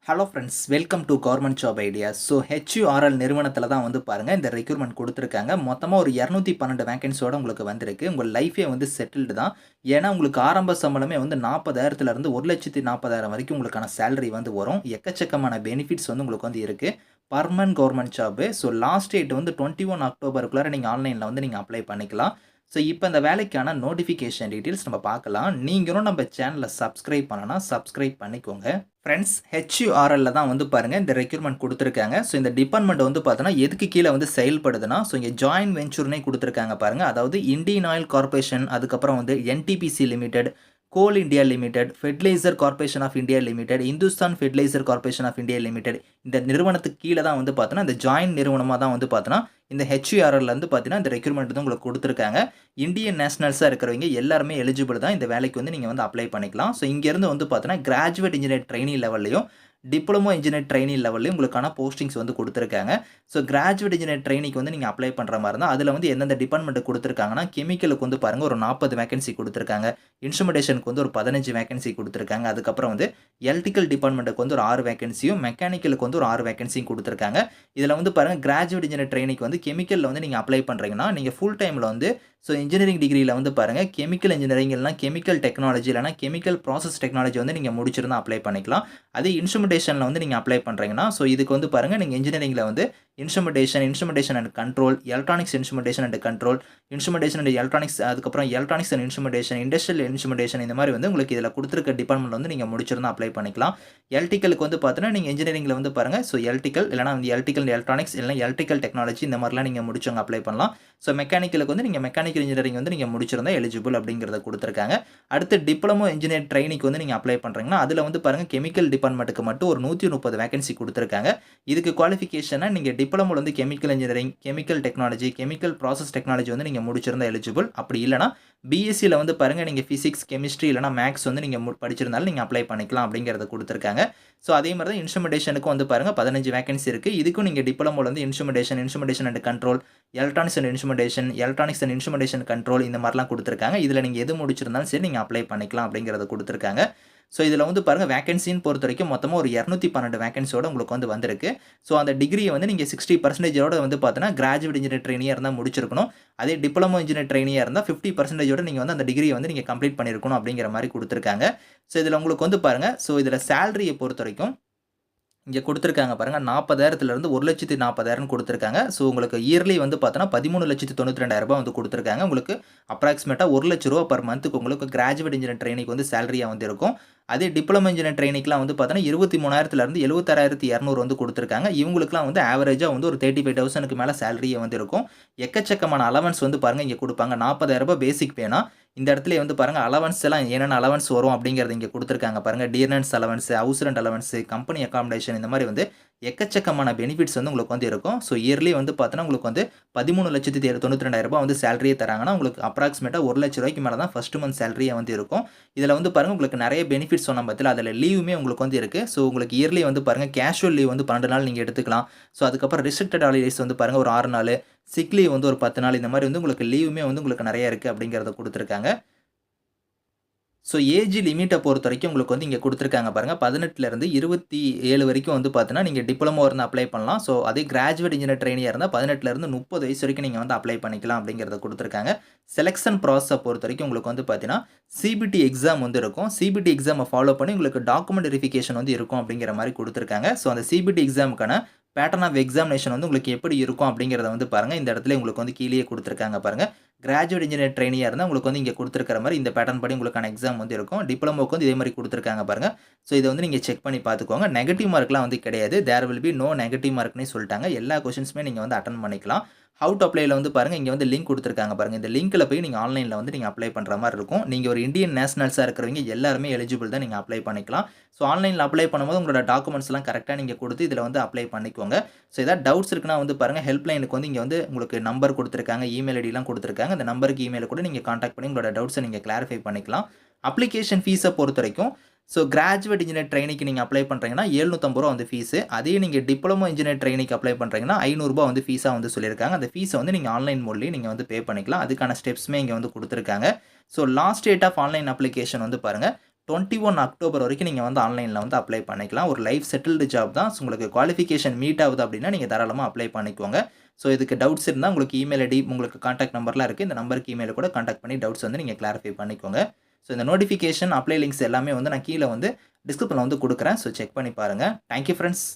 Hello friends, welcome to government job ideas. So HURL நிறுவனத்தில் தான் வந்து பாருங்கள் இந்த ரெக்ரூட்மெண்ட் கொடுத்துருக்காங்க. மொத்தமாக ஒரு 212 வேகன்சியோட உங்களுக்கு வந்திருக்கு. உங்கள் லைஃபே வந்து செட்டில்டு தான். ஏன்னா உங்களுக்கு ஆரம்ப சம்பளமே வந்து 40,000 1,40,000 வரைக்கும் உங்களுக்கான சேலரி வந்து வரும். எக்கச்சக்கமான பெனிஃபிட்ஸ் வந்து உங்களுக்கு வந்து இருக்குது. Permanent government job. So last date வந்து 21 அக்டோபருக்குள்ளார நீங்கள் ஆன்லைனில் வந்து நீங்கள் அப்ளை பண்ணிக்கலாம். ஸோ இப்போ இந்த வேலைக்கான நோட்டிஃபிகேஷன் டீட்டெயில்ஸ் நம்ம பார்க்கலாம். நீங்களும் நம்ம சேனலை சப்ஸ்கிரைப் பண்ணனா சப்ஸ்கிரைப் பண்ணிக்கோங்க. ஃப்ரெண்ட்ஸ், ஹெச்யூஆர்எல்ல தான் வந்து பாருங்கள் இந்த ரெக்ரூட்மெண்ட் கொடுத்துருக்காங்க. ஸோ இந்த டிபார்ட்மெண்ட் வந்து பார்த்தோன்னா எதுக்கு கீழே வந்து செயல்படுதுன்னா, ஸோ இங்கே ஜாயின்ட் வெஞ்சூர்னே கொடுத்துருக்காங்க பாருங்கள். அதாவது இந்தியன் ஆயில் கார்பரேஷன், அதுக்கப்புறம் வந்து NTPC limited, coal India limited, fertiliser corporation of India limited, Hindustan fertiliser corporation of India limited, இந்த நிறுவனத்துக்கு கீழே தான் வந்து பார்த்தோன்னா இந்த ஜாயின்ட் நிறுவனமாக தான் வந்து பார்த்தோன்னா இந்த ஹெச்யூஆர்எல்ல வந்து பார்த்தீங்கன்னா இந்த ரெக்ரூட்மெண்ட் தான் உங்களுக்கு கொடுத்துருக்காங்க. இந்தியன் நேஷனல்ஸாக இருக்கிறவங்க எல்லாருமே எலிஜிபிள் தான் இந்த வேலைக்கு வந்து நீங்கள் வந்து அப்ளை பண்ணிக்கலாம். ஸோ இங்கேருந்து வந்து பார்த்தீங்கன்னா கிராஜுவேட் இன்ஜினியர் ட்ரெயினி லெவல்லையும் டிப்ளமோ இன்ஜினியர் ட்ரெயினி லெவல்லையும் உங்களுக்கான போஸ்டிங்ஸ் வந்து கொடுத்துருக்காங்க. ஸோ கிராஜுவேட் இன்ஜினியர் ட்ரெயினிக்கு வந்து நீங்கள் அப்ளை பண்ணுற மாதிரி இருந்தால் அதில் வந்து எந்தெந்த டிபார்ட்மெண்ட் கொடுத்துருக்காங்கன்னா, கெமிக்கலுக்கு வந்து பாருங்கள் ஒரு 40 வேகன்சி கொடுத்துருக்காங்க. இன்ஸ்ட்ருமெண்டேஷனுக்கு வந்து ஒரு 15 வேகன்சி கொடுத்துருக்காங்க. அதுக்கப்புறம் வந்து எலக்ட்ரிக்கல் டிபார்ட்மெண்ட்டுக்கு வந்து ஒரு 6 வேகன்சியும், மெக்கானிக்கலுக்கு வந்து ஒரு 6 வேகன்சியும் கொடுத்துருக்காங்க. இதில் வந்து பாருங்கள் கிராஜுவேட் இன்ஜினியர் ட்ரெயினிக்கு வந்து கெமிக்கலில் வந்து நீங்கள் அப்ளை பண்ணுறீங்கன்னா நீங்கள் ஃபுல் டைமில் வந்து ஸோ இன்ஜினியரிங் டிகிரியில் வந்து பாருங்கள் கெமிக்கல் இன்ஜினியரிங் இல்லைனா கெமிக்கல் டெக்னாலஜி இல்லைனா கெமிக்கல் ப்ராசஸ் டெக்னாலஜி வந்து நீங்கள் முடிச்சிருந்தா அப்ளை பண்ணிக்கலாம். அதே இன்ஸ்ட்ருமெண்டேஷனில் வந்து நீங்கள் அப்ளை பண்ணுறீங்கன்னா, ஸோ இதுக்கு வந்து பாருங்கள் நீங்கள் இன்ஜினியரிங்கில் வந்து instrumentation and control, electronics instrumentation and control, instrumentation and electronics, அதுக்கப்புறம் electronics and instrumentation, industrial instrumentation, இந்த மாதிரி வந்து உங்களுக்கு இதில் கொடுத்துருக்க டிபார்ட்மெண்ட் வந்து நீங்கள் முடிச்சிருந்தா அப்ளை பண்ணிக்கலாம். எலக்ட்ரிக்கலுக்கு வந்து பார்த்தீங்கன்னா நீங்கள் இன்ஜினியரிங்கில் வந்து பாருங்கள் ஸோ எலக்ட்ரிக்கல் இல்லைனா வந்து எலக்ட்ரிக்கல் அண்ட் எலக்ட்ரானிக்ஸ் இல்லைனா எலக்ட்ரிக்கல் டெக்னாலஜி இந்த மாதிரிலாம் நீங்கள் முடிச்சவங்க அப்ளை பண்ணலாம். ஸோ மெக்கானிக்கலுக்கு வந்து நீங்கள் மெக்கானிக்கல் இன்ஜினியரிங் வந்து நீங்கள் முடிச்சிருந்தா எலிஜிபிள் அப்படிங்கிறத கொடுத்துருக்காங்க. அடுத்து டிப்ளமோ இன்ஜினியர் ட்ரெயினிக்கு வந்து நீங்கள் அப்ளை பண்ணுறீங்கன்னா அதில் வந்து பாருங்கள் கெமிக்கல் டிபார்ட்மெண்ட்டுக்கு மட்டும் ஒரு 130 வேகன்சி கொடுத்துருக்காங்க. இதுக்கு குவாலிஃபிகேஷனாக நீங்கள் டிப்ளமோவில் வந்து chemical engineering, chemical technology, chemical process technology வந்து நீங்கள் முடிச்சிருந்தா எலிஜிபிள். அப்படி இல்லைனா பிஎஸ்சியில் வந்து பாருங்கள் நீங்கள் ஃபிசிக்ஸ், கெமிஸ்ட்ரி இல்லைனா மேக்ஸ் வந்து நீங்கள் படிச்சிருந்தாலும் நீங்கள் அப்ளை பண்ணிக்கலாம் அப்படிங்கிறத கொடுத்துருக்காங்க. ஸோ அதே மாதிரி தான் இன்ஸ்ட்ருமெண்டேஷனுக்கும் வந்து பாருங்கள் 15 வேகன்சி இருக்குது. இதுக்கும் நீங்கள் டிப்ளமோவில் வந்து instrumentation and control, electronics and instrumentation control இந்த மாதிரிலாம் கொடுத்துருக்காங்க. இதில் நீங்கள் எது முடிச்சிருந்தாலும் சரி நீங்கள் அப்ளை பண்ணிக்கலாம் அப்படிங்கிறத கொடுத்துருக்காங்க. ஸோ இதில் வந்து பாருங்கள் வேகன்சின்னு பொறுத்த வரைக்கும் மொத்தமாக ஒரு 212 வேகன்சியோட உங்களுக்கு வந்து வந்திருக்கு. ஸோ அந்த டிகிரியை வந்து நீங்கள் 60% வந்து பார்த்தீங்கன்னா கிராஜுவேட் இன்ஜினியர் ட்ரெயினியாக இருந்தால் முடிச்சிருக்கணும். அதே டிப்ளமோ இன்ஜினியர் ட்ரெயினியாக இருந்தால் 50% நீங்கள் வந்து அந்த டிகிரியை வந்து நீங்கள் கம்ப்ளீட் பண்ணியிருக்கணும் அப்படிங்கிற மாதிரி கொடுத்துருக்காங்க. ஸோ இதில் உங்களுக்கு வந்து பாருங்கள் ஸோ இதில் சேலரியை பொறுத்த வரைக்கும் இங்கே கொடுத்துருக்காங்க பாருங்கள் 40,000 1,40,000 கொடுத்துருக்காங்க. ஸோ உங்களுக்கு இயர்லி வந்து பார்த்தோன்னா 13,92,000 வந்து கொடுத்துருக்காங்க. உங்களுக்கு அப்ராக்சிமேட்டாக ₹1,00,000 பர் மந்த்துக்கு உங்களுக்கு கிராஜுவேட் இன்ஜினியர் ட்ரெயினிக்கு வந்து சேலரியாக வந்து இருக்கும். அதே டிப்ளமோ இன்ஜினியர் ட்ரெயினிக்குலாம் வந்து பார்த்தோன்னா 23,000 76,200 வந்து கொடுத்துருக்காங்க. இவங்களுக்குலாம் வந்து ஆவரேஜாக வந்து ஒரு 35,000க்கு மேலே சேலரியே வந்து இருக்கும். எக்கச்சக்கமான அலவன்ஸ் வந்து பாருங்கள் இங்கே கொடுப்பாங்க. ₹40,000 பேசிக் பேனா இந்த இடத்துல வந்து பாருங்கள் அலவன்ஸ் எல்லாம் என்னென்ன அலவன்ஸ் வரும் அப்படிங்கிறது இங்கே கொடுத்துருக்காங்க பாருங்கள். Dearness allowance, house rent allowance, company accommodation இந்த மாதிரி வந்து எக்கச்சக்கமான பெனிஃபிட்ஸ் வந்து உங்களுக்கு வந்து இருக்கும். ஸோ இயர்லி வந்து பார்த்தோன்னா உங்களுக்கு வந்து ₹13,92,000 வந்து சேலரியே தராங்கன்னா உங்களுக்கு அப்ராக்சிமேட்டாக ₹1,00,000 மேலே தான் ஃபஸ்ட் மந்த் சேலரியே வந்து இருக்கும். இதில் வந்து பாருங்கள் உங்களுக்கு நிறைய பெனிஃபிட்ஸ் சொன்ன பற்றில அதில் லீவுமே உங்களுக்கு வந்து இருக்குது. ஸோ உங்களுக்கு இயர்லி வந்து பாருங்கள் கேஷுவல் லீவ் வந்து 12 நாள் நீங்கள் எடுத்துக்கலாம். ஸோ அதுக்கப்புறம் ரிஸ்ட்ரிக்டட் ஹாலிடேஸ் வந்து பாருங்கள் ஒரு 6 நாள், சிக் லீவ் வந்து ஒரு 10 நாள், இந்த மாதிரி வந்து உங்களுக்கு லீவுமே வந்து உங்களுக்கு நிறைய இருக்குது அப்படிங்கிறத கொடுத்துருக்காங்க. ஸோ ஏஜ் லிமிட்டை பொறுத்த வரைக்கும் உங்களுக்கு வந்து இங்கே கொடுத்துருக்காங்க பாருங்கள் 18லேருந்து 27 வரைக்கும் வந்து பார்த்தீங்கன்னா நீங்கள் டிப்ளமோ இருந்து அப்ளை பண்ணலாம். ஸோ அதே கிராஜுவேட் இன்ஜினியர் ட்ரெயினியாக இருந்தால் 18லேருந்து 30 வயசு வரைக்கும் நீங்கள் வந்து அப்ளை பண்ணிக்கலாம் அப்படிங்கிறத கொடுத்துருக்காங்க. செலெக்ஷன் ப்ராசஸை பொறுத்த வரைக்கும் உங்களுக்கு வந்து பார்த்தீங்கன்னா சிபிடி எக்ஸாம் வந்து இருக்கும். சிபிடி எக்ஸாமை ஃபாலோ பண்ணி உங்களுக்கு டாக்குமெண்ட் வெரிஃபிகேஷன் வந்து இருக்கும் அப்படிங்கிற மாதிரி கொடுத்துருக்காங்க. ஸோ அந்த சிபிடி எக்ஸாமுக்கான பேட்டர்ன் ஆஃப் எக்ஸாமினேஷன் வந்து உங்களுக்கு எப்படி இருக்கும் அப்படிங்கிறத வந்து பாருங்கள். இந்த இடத்துல உங்களுக்கு வந்து கீழே கொடுத்துருக்காங்க பாருங்கள். கிராஜுவேட் இன்ஜினியர் ட்ரெயினியாக இருந்தால் உங்களுக்கு வந்து இங்கே கொடுத்துருக்கிற மாதிரி இந்த பேட்டர்ன் படி உங்களுக்கான எக்ஸாம் வந்து இருக்கும். டிப்ளமோக்கு வந்து இதே மாதிரி கொடுத்துருக்காங்க பாருங்கள். ஸோ இதை வந்து நீங்கள் செக் பண்ணி பார்த்துக்கோங்க. நெகட்டிவ் மார்க்லாம் வந்து கிடையாது. There will be no negative மார்க்னே சொல்லிட்டாங்க. எல்லா கொஷின்ஸுமே நீங்கள் வந்து அட்டன் பண்ணிக்கலாம். ஹவு டு அப்ளைல வந்து பாருங்கள் இங்கே வந்து லிங்க் கொடுத்துருக்காங்க பாருங்கள். இந்த லிங்க்கில் போய் நீங்கள் ஆன்லைனில் வந்து நீங்கள் அப்ளை பண்ணுற மாதிரி இருக்கும். நீங்கள் ஒரு இந்தியன் நேஷனல்ஸாக இருக்கிறவங்க எல்லாருமே எலிஜிபிள் தான் நீங்கள் அப்ளை பண்ணிக்கலாம். ஸோ ஆன்லைனில் அப்ளை பண்ணும்போது உங்களோட டாக்குமெண்ட்ஸ்லாம் கரெக்டாக நீங்கள் கொடுத்து இதில் வந்து அப்ளை பண்ணிக்கோங்க. ஸோ ஏதாவது டவுட்ஸ் இருக்குன்னா வந்து பாருங்கள் ஹெல்ப்லைனுக்கு வந்து இங்கே வந்து உங்களுக்கு நம்பர் கொடுத்துருக்காங்க, இமெயில் ஐடிலாம் கொடுத்துருக்காங்க. அந்த நம்பருக்கு இமெயில் கூட நீங்கள் கான்டாக்ட் பண்ணி உங்களோட டவுட்ஸை நீங்கள் கிளாரிஃபை பண்ணிக்கலாம். அப்ளிகேஷன் ஃபீஸை பொறுத்த வரைக்கும் ஸோ கிராஜுவேட் இன்ஜினியர் ட்ரெயினிக்கு நீங்கள் அப்ளை பண்ணுறீங்கன்னா ₹750 வந்து ஃபீஸு. அதே நீங்கள் டிப்ளமோ இன்ஜினியர் ட்ரெயினிக்கு அப்ளை பண்ணுறீங்கன்னா ₹500 வந்து ஃபீஸாக வந்து சொல்லியிருக்காங்க. அந்த ஃபீஸை வந்து நீங்கள் ஆன்லைன் மோட்லேயே நீங்கள் வந்து பே பண்ணிக்கலாம். அதுக்கான ஸ்டெப்ஸுமே இங்கே வந்து கொடுத்துருக்காங்க. So last date of online application வந்து பாருங்கள் 21 அக்டோபர் வரைக்கும் நீங்க வந்து ஆன்லைன்ல வந்து அப்ளை பண்ணிக்கலாம். ஒரு லைஃப் செட்டில்டு ஜாப் தான். ஸோ உங்களுக்கு குவாலிஃபிகேஷன் மீட் ஆகுது அப்டின்னா, நீங்க தாராளமா அப்ளை பண்ணிக்கோங்க. ஸோ இதுக்கு டவுட்ஸ் இருந்தா உங்களுக்கு இமெயில் ஐடி, உங்களுக்கு கான்டாக்ட் நம்பர்லாம் இருக்கு. இந்த நம்பருக்கு இமெயில கூட கான்டாக்ட் பண்ணி டவுட்ஸ் வந்து நீங்க கிளாரிஃபை பண்ணிக்கோங்க. ஸோ இந்த நோட்டிஃபிகேஷன், அப்ளை லிங்க்ஸ் எல்லாமே வந்து நான் கீழ வந்து டிஸ்கிரிப்ஷன்ல வந்து குடுக்குறேன். ஸோ செக் பண்ணி பாருங்க. Thank you friends.